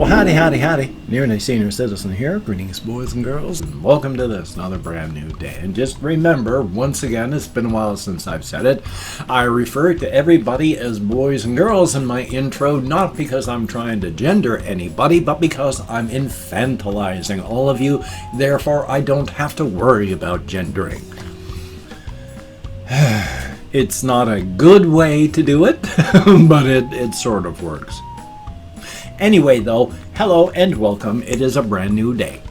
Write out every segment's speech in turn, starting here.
Well, howdy. Nearly Senior Citizen here. Greetings, boys and girls, and welcome to this, another brand new day. And just remember, once again, it's been a while since I've said it, I refer to everybody as boys and girls in my intro, not because I'm trying to gender anybody, but because I'm infantilizing all of you, therefore I don't have to worry about gendering. It's not a good way to do it, but it sort of works. Anyway, though, hello and welcome. It is a brand new day.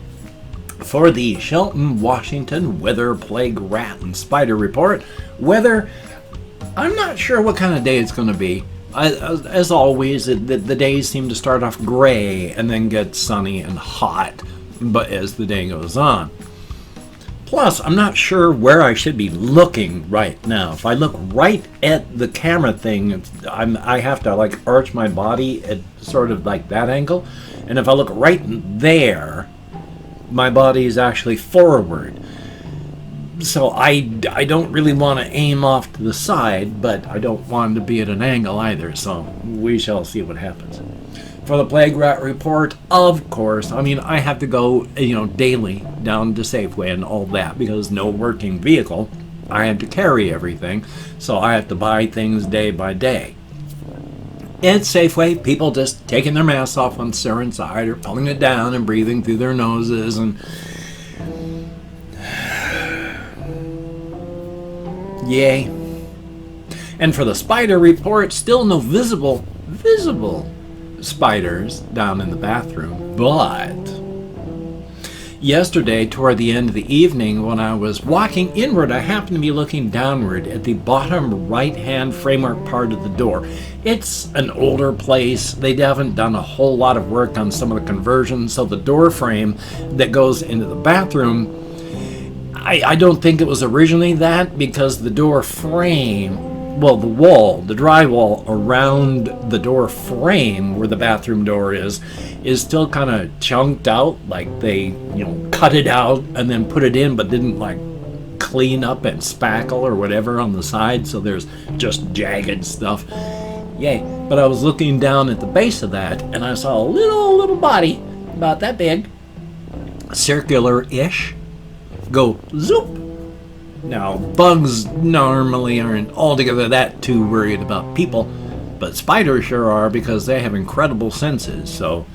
For the Shelton, Washington Weather, Plague, Rat, and Spider Report, weather, I'm not sure what kind of day it's going to be. As always, the days seem to start off gray and then get sunny and hot, but as the day goes on. Plus, I'm not sure where I should be looking right now. If I look right at the camera thing, I have to like arch my body at sort of like that angle. And if I look right there, my body is actually forward. So I don't really want to aim off to the side, but I don't want to be at an angle either. So we shall see what happens. For the Plague Rat Report, of course, I mean, I have to go, daily down to Safeway and all that because no working vehicle. I have to carry everything, so I have to buy things day by day. At Safeway, people just taking their masks off once they're inside or pulling it down and breathing through their noses and... Yay. And for the Spider Report, still no visible spiders down in the bathroom, but yesterday toward the end of the evening when I was walking inward, I happened to be looking downward at the bottom right hand framework part of the door. It's an older place. They haven't done a whole lot of work on some of the conversions, so the door frame that goes into the bathroom, I don't think it was originally that, because the door frame, well, the drywall around the door frame where the bathroom door is still kind of chunked out, like they, cut it out and then put it in, but didn't like clean up and spackle or whatever on the side, so there's just jagged stuff. Yay. But I was looking down at the base of that and I saw a little body, about that big, circular-ish, go zoop. Now, bugs normally aren't altogether that too worried about people, but spiders sure are because they have incredible senses, so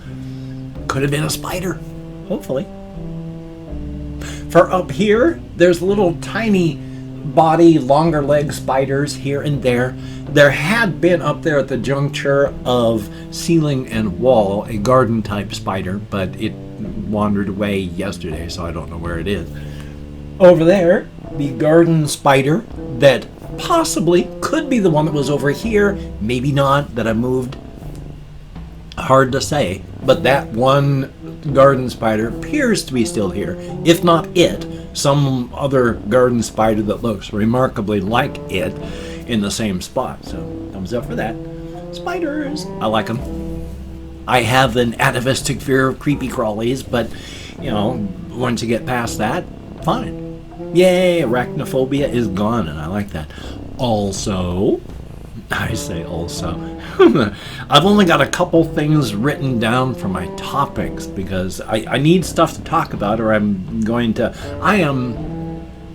could have been a spider, hopefully. For up here, there's little tiny body, longer leg spiders here and there. There had been up there at the juncture of ceiling and wall a garden type spider, but it wandered away yesterday, so I don't know where it is. Over there, the garden spider that possibly could be the one that was over here, maybe not, that I moved. Hard to say, but that one garden spider appears to be still here. If not it, some other garden spider that looks remarkably like it in the same spot. So, thumbs up for that. Spiders, I like them. I have an atavistic fear of creepy crawlies, but, once you get past that, fine. Yay, arachnophobia is gone, and I like that. Also, I've only got a couple things written down for my topics because I need stuff to talk about, or I am,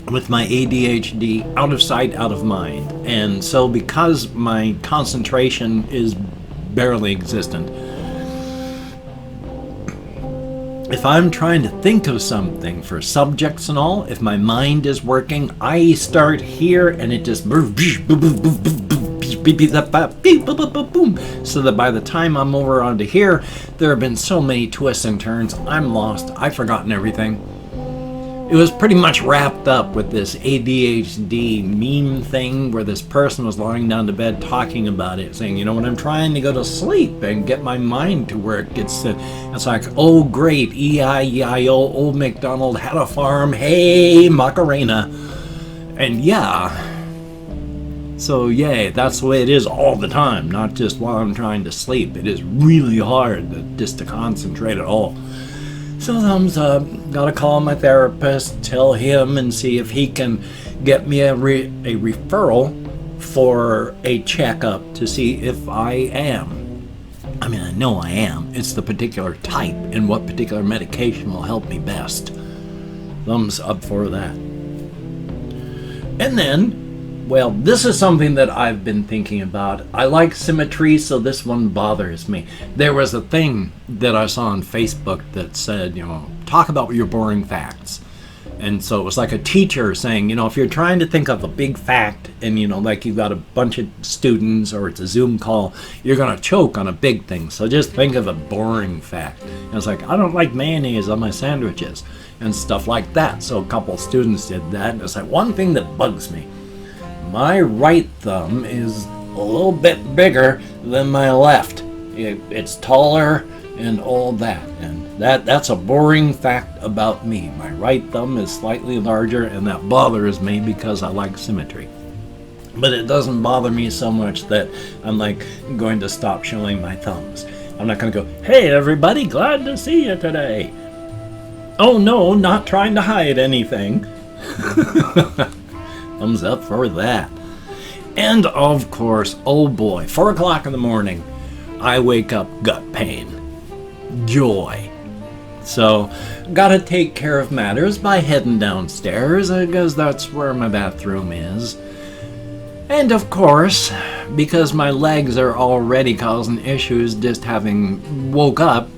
with my ADHD, out of sight, out of mind. And so because my concentration is barely existent, if I'm trying to think of something for subjects and all, if my mind is working, I start here and it just so that by the time I'm over onto here, there have been so many twists and turns, I'm lost, I've forgotten everything. It was pretty much wrapped up with this ADHD meme thing where this person was lying down to bed talking about it, saying, when I'm trying to go to sleep and get my mind to work, it's like, oh great, E-I-E-I-O, old MacDonald had a farm, hey, Macarena. And yeah, so yay, that's the way it is all the time, not just while I'm trying to sleep. It is really hard just to concentrate at all. So thumbs up, gotta call my therapist, tell him and see if he can get me a referral for a checkup to see if I am. I mean, I know I am. It's the particular type and what particular medication will help me best. Thumbs up for that. And then, well, this is something that I've been thinking about. I like symmetry, so this one bothers me. There was a thing that I saw on Facebook that said, talk about your boring facts. And so it was like a teacher saying, if you're trying to think of a big fact and, like you've got a bunch of students or it's a Zoom call, you're going to choke on a big thing. So just think of a boring fact. And it's like, I don't like mayonnaise on my sandwiches and stuff like that. So a couple students did that. And it's like one thing that bugs me. My right thumb is a little bit bigger than my left. It's taller and all that. And that's a boring fact about me. My right thumb is slightly larger, and that bothers me because I like symmetry. But it doesn't bother me so much that I'm like going to stop showing my thumbs. I'm not going to go, hey everybody, glad to see you today. Oh no, not trying to hide anything. Thumbs up for that. And of course, oh boy, 4 o'clock in the morning, I wake up gut pain. Joy. So, gotta take care of matters by heading downstairs, because that's where my bathroom is. And of course, because my legs are already causing issues just having woke up,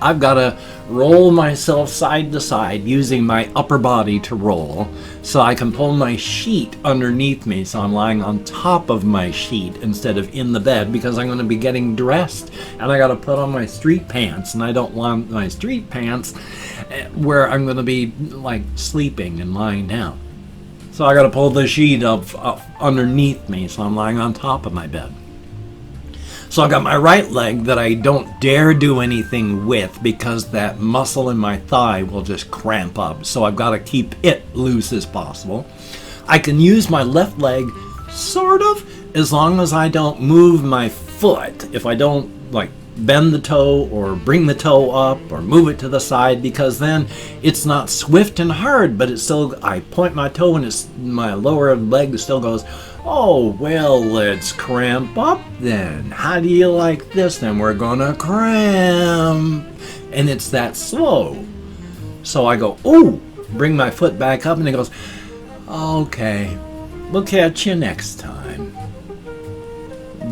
I've gotta roll myself side to side using my upper body to roll, so I can pull my sheet underneath me so I'm lying on top of my sheet instead of in the bed, because I'm going to be getting dressed and I got to put on my street pants, and I don't want my street pants where I'm going to be like sleeping and lying down. So I got to pull the sheet up underneath me so I'm lying on top of my bed. So I got my right leg that I don't dare do anything with because that muscle in my thigh will just cramp up. So I've got to keep it loose as possible. I can use my left leg sort of, as long as I don't move my foot. If I don't like bend the toe or bring the toe up or move it to the side, because then it's not swift and hard, but it's still, I point my toe and my lower leg still goes, oh, well, let's cramp up then. How do you like this then? We're gonna cramp. And it's that slow. So I go, ooh, bring my foot back up, and it goes, okay, we'll catch you next time.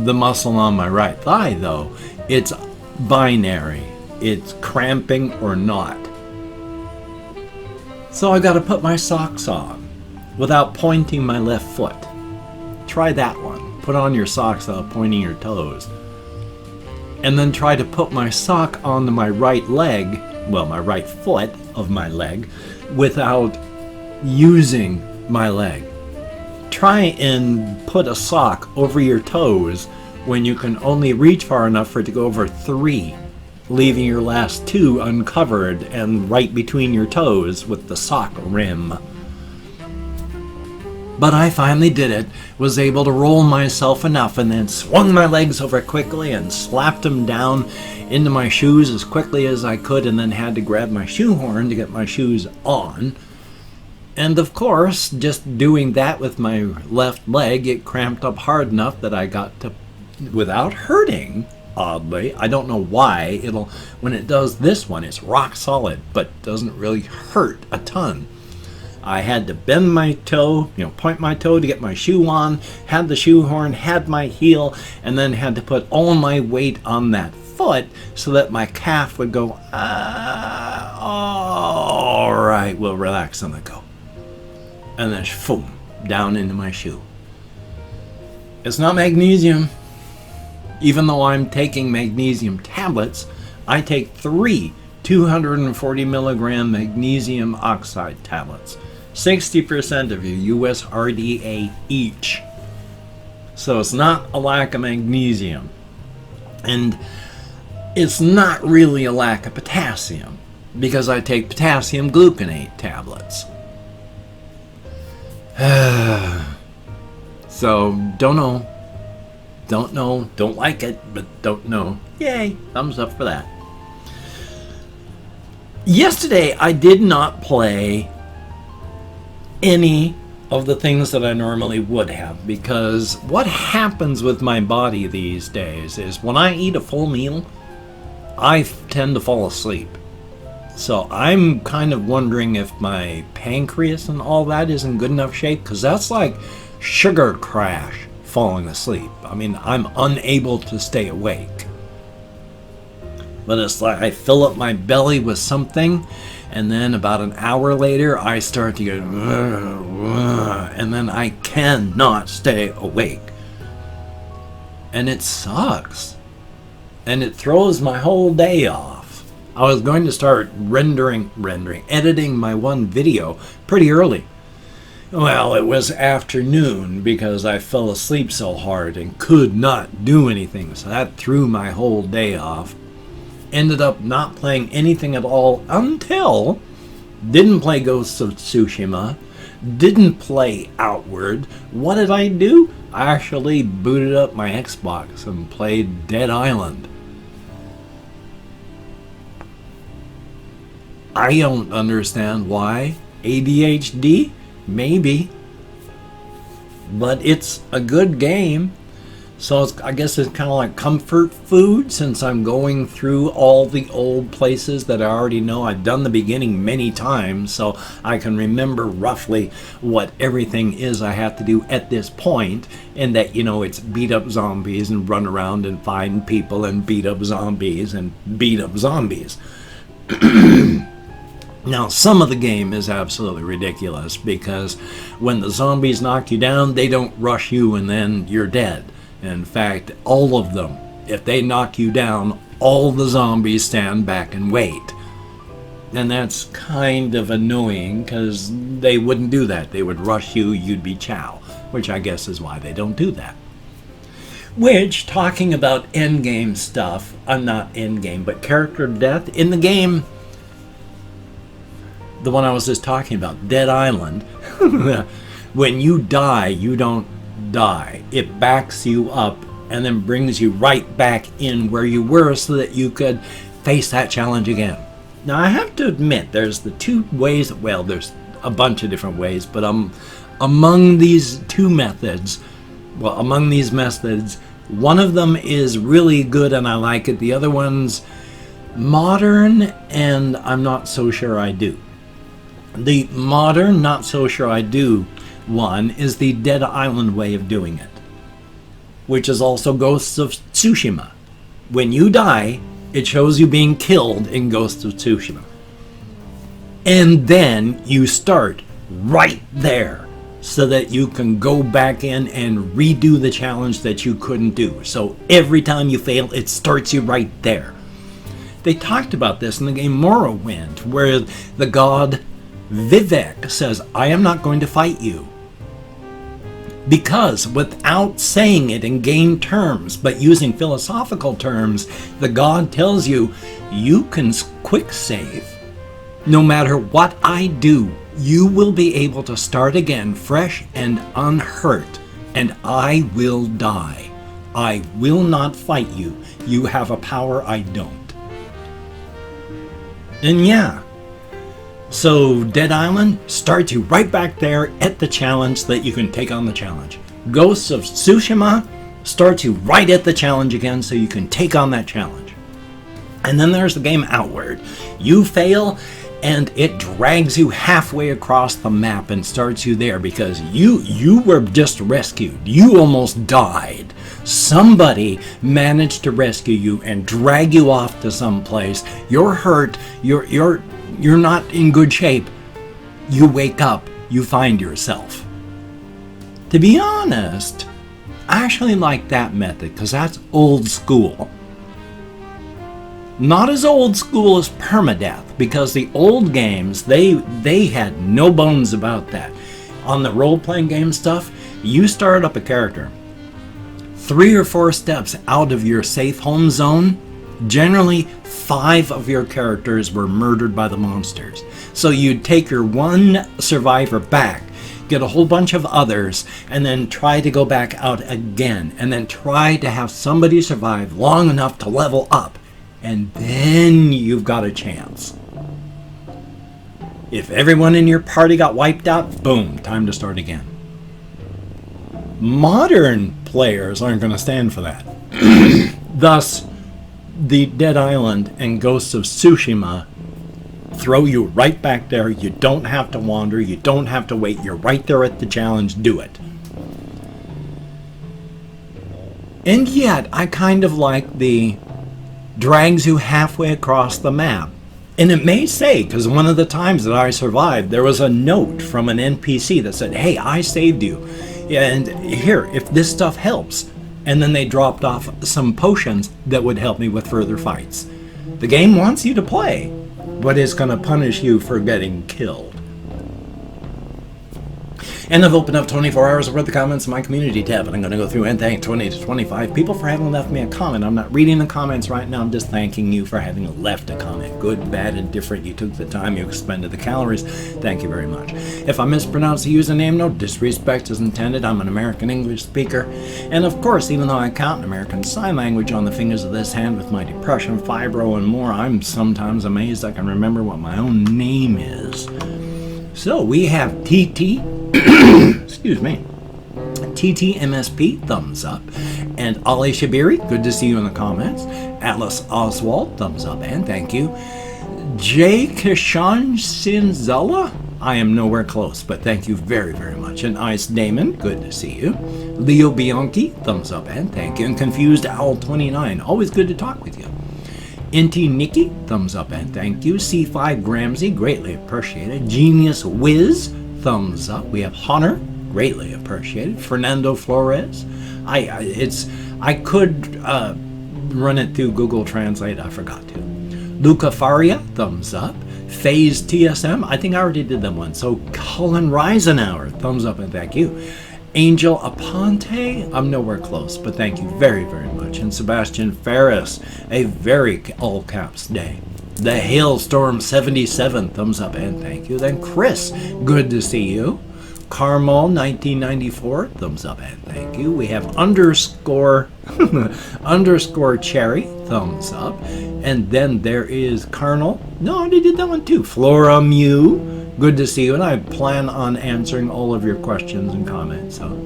The muscle on my right thigh, though, it's binary. It's cramping or not. So I gotta put my socks on without pointing my left foot. Try that one. Put on your socks without pointing your toes. And then try to put my sock onto my right leg, well, my right foot of my leg, without using my leg. Try and put a sock over your toes when you can only reach far enough for it to go over 3, leaving your last 2 uncovered and right between your toes with the sock rim. But I finally did it, was able to roll myself enough, and then swung my legs over quickly and slapped them down into my shoes as quickly as I could, and then had to grab my shoehorn to get my shoes on. And of course, just doing that with my left leg, it cramped up hard enough that I got to, without hurting, oddly, I don't know why, when it does this one, it's rock solid, but doesn't really hurt a ton. I had to bend my toe, point my toe to get my shoe on, had the shoehorn, had my heel, and then had to put all my weight on that foot so that my calf would go, all right, we'll relax and let go. And then, boom, down into my shoe. It's not magnesium. Even though I'm taking magnesium tablets, I take 3 240 milligram magnesium oxide tablets. 60% of your US RDA each. So it's not a lack of magnesium. And it's not really a lack of potassium, because I take potassium gluconate tablets. So, don't know, don't like it, but don't know. Yay, thumbs up for that. Yesterday, I did not play any of the things that I normally would have, because what happens with my body these days is when I eat a full meal, I tend to fall asleep. So I'm kind of wondering if my pancreas and all that is in good enough shape, because that's like sugar crash falling asleep. I mean, I'm unable to stay awake. But it's like I fill up my belly with something, and then about an hour later, I start to get, and then I cannot stay awake. And it sucks. And it throws my whole day off. I was going to start editing my one video pretty early. Well, it was afternoon because I fell asleep so hard and could not do anything. So that threw my whole day off. Ended up not playing anything at all until didn't play Ghosts of Tsushima, didn't play Outward. What did I do? I actually booted up my Xbox and played Dead Island. I don't understand why. ADHD? Maybe. But it's a good game. So I guess it's kind of like comfort food, since I'm going through all the old places that I already know. I've done the beginning many times, so I can remember roughly what everything is I have to do at this point. And that, it's beat up zombies and run around and find people and beat up zombies and beat up zombies. Now, some of the game is absolutely ridiculous, because when the zombies knock you down, they don't rush you and then you're dead. In fact, all of them, if they knock you down, all the zombies stand back and wait. And that's kind of annoying, because they wouldn't do that. They would rush you, you'd be chow, which I guess is why they don't do that. Which, talking about endgame stuff, not endgame, but character death, in the game, the one I was just talking about, Dead Island, when you die, you don't die. It backs you up and then brings you right back in where you were so that you could face that challenge again. Now, I have to admit, there's the two ways, well, there's a bunch of different ways, but among these methods, one of them is really good and I like it. The other one's modern and I'm not so sure I do. The modern, not so sure I do one is the Dead Island way of doing it, which is also Ghosts of Tsushima. When you die, it shows you being killed in Ghosts of Tsushima. And then you start right there so that you can go back in and redo the challenge that you couldn't do. So every time you fail, it starts you right there. They talked about this in the game Morrowind, where the god Vivek says, I am not going to fight you. Because without saying it in game terms, but using philosophical terms, the god tells you, you can quick save. No matter what I do, you will be able to start again fresh and unhurt, and I will die. I will not fight you. You have a power I don't. And yeah, so Dead Island starts you right back there at the challenge so that you can take on the challenge. Ghosts of Tsushima starts you right at the challenge again so you can take on that challenge. And then there's the game Outward. You fail and it drags you halfway across the map and starts you there because you were just rescued. You almost died. Somebody managed to rescue you and drag you off to some place. You're hurt. You're not in good shape. You wake up, you find yourself. To be honest, I actually like that method because that's old school. Not as old school as permadeath, because the old games, they had no bones about that. On the role-playing game stuff, you started up a character 3 or 4 steps out of your safe home zone. Generally, 5 of your characters were murdered by the monsters. So you'd take your one survivor back, get a whole bunch of others, and then try to go back out again, and then try to have somebody survive long enough to level up, and then you've got a chance. If everyone in your party got wiped out, boom, time to start again. Modern players aren't going to stand for that. Thus, the Dead Island and Ghosts of Tsushima throw you right back there. You don't have to wander. You don't have to wait. You're right there at the challenge. Do it. And yet, I kind of like the drags you halfway across the map. And it may say, because one of the times that I survived, there was a note from an NPC that said, hey, I saved you. And here, if this stuff helps. And then they dropped off some potions that would help me with further fights. The game wants you to play, but it's going to punish you for getting killed. And I've opened up 24 hours worth of comments in my community tab, and I'm going to go through and thank 20 to 25 people for having left me a comment. I'm not reading the comments right now. I'm just thanking you for having left a comment. Good, bad, and different. You took the time. You expended the calories. Thank you very much. If I mispronounce the username, no disrespect is intended. I'm an American English speaker. And of course, even though I count American Sign Language on the fingers of this hand with my depression, fibro, and more, I'm sometimes amazed I can remember what my own name is. So we have TT. Excuse me. TTMSP, thumbs up. And Ali Shabiri, good to see you in the comments. Atlas Oswald, thumbs up and thank you. Jay Kishan Sinzala, I am nowhere close, but thank you very, very much. And Ice Damon, good to see you. Leo Bianchi, thumbs up and thank you. And Confused Owl 29, always good to talk with you. Inti Nikki, thumbs up and thank you. C5 Gramsy, greatly appreciated. Genius Wiz, thumbs up. We have Hunter, greatly appreciated. Fernando Flores, I could run it through Google Translate, I forgot to. Luca Faria, thumbs up. Phase TSM, I think I already did that one. So Colin Reisenauer, thumbs up and thank you. Angel Aponte, I'm nowhere close, but thank you very, very much. And Sebastian Ferris, a very all caps day. The Hailstorm 77, thumbs up and thank you. Then Chris, good to see you. Carmel 1994, thumbs up and thank you. We have underscore cherry, thumbs up. And then there is Colonel. No, I already did that one too. Flora Mew, good to see you. And I plan on answering all of your questions and comments. So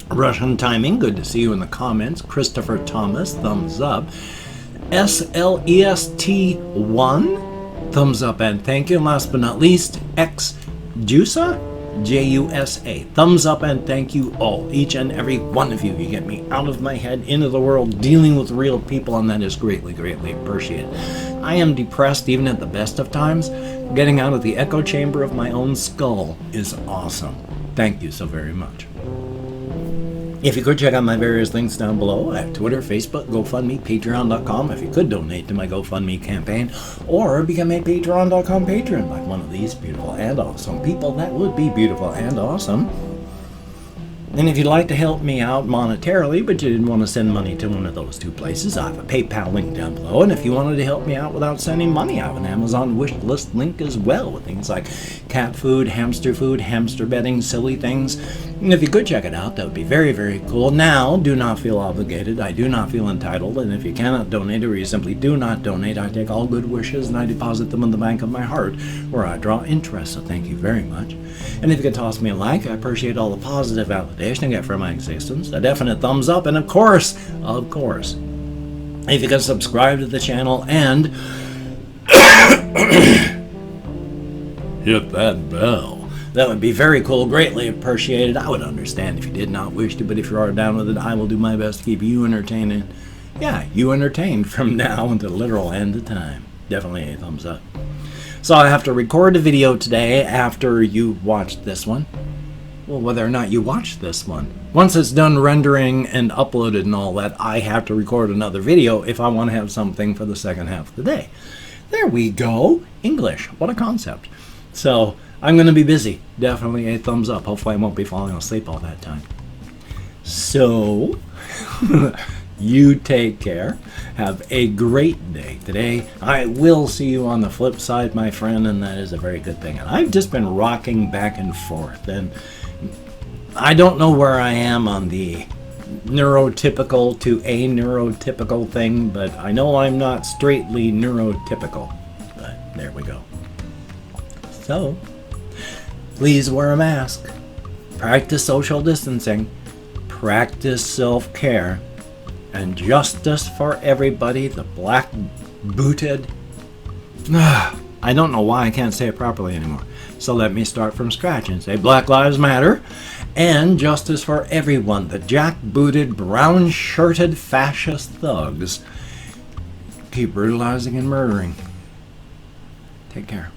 Russian Timing, good to see you in the comments. Christopher Thomas, thumbs up. SLEST1, thumbs up and thank you. And last but not least, X Jusa, Jusa, thumbs up and thank you all, each and every one of you. You get me out of my head, into the world, dealing with real people, and that is greatly, greatly appreciated. I am depressed even at the best of times. Getting out of the echo chamber of my own skull is awesome. Thank you so very much. If you could check out my various links down below, I have Twitter, Facebook, GoFundMe, Patreon.com, if you could donate to my GoFundMe campaign, or become a Patreon.com patron like one of these beautiful and awesome people. That would be beautiful and awesome. And if you'd like to help me out monetarily, but you didn't want to send money to one of those two places, I have a PayPal link down below. And if you wanted to help me out without sending money, I have an Amazon wish list link as well, with things like cat food, hamster bedding, silly things. And if you could check it out, that would be very, very cool. Now, do not feel obligated. I do not feel entitled. And if you cannot donate, or you simply do not donate, I take all good wishes and I deposit them in the bank of my heart, where I draw interest. So thank you very much. And if you could toss me a like, I appreciate all the positive validation I get for my existence, a definite thumbs up, and of course, if you could subscribe to the channel and hit that bell, that would be very cool, greatly appreciated. I would understand if you did not wish to, but if you are down with it, I will do my best to keep you entertained. Yeah, you entertained from now until the literal end of time. Definitely a thumbs up. So I have to record a video today after you watched this one. Well, whether or not you watch this one. Once it's done rendering and uploaded and all that, I have to record another video if I want to have something for the second half of the day. There we go. English. What a concept. So I'm going to be busy. Definitely a thumbs up. Hopefully I won't be falling asleep all that time. So you take care. Have a great day today. I will see you on the flip side, my friend, and that is a very good thing. And I've just been rocking back and forth, and I don't know where I am on the neurotypical to aneurotypical thing, but I know I'm not straightly neurotypical. But there we go. So, please wear a mask. Practice social distancing. Practice self-care. and justice for everybody, the black-booted... I don't know why I can't say it properly anymore. So let me start from scratch and say Black Lives Matter and justice for everyone, the jack-booted, brown-shirted fascist thugs keep brutalizing and murdering. Take care.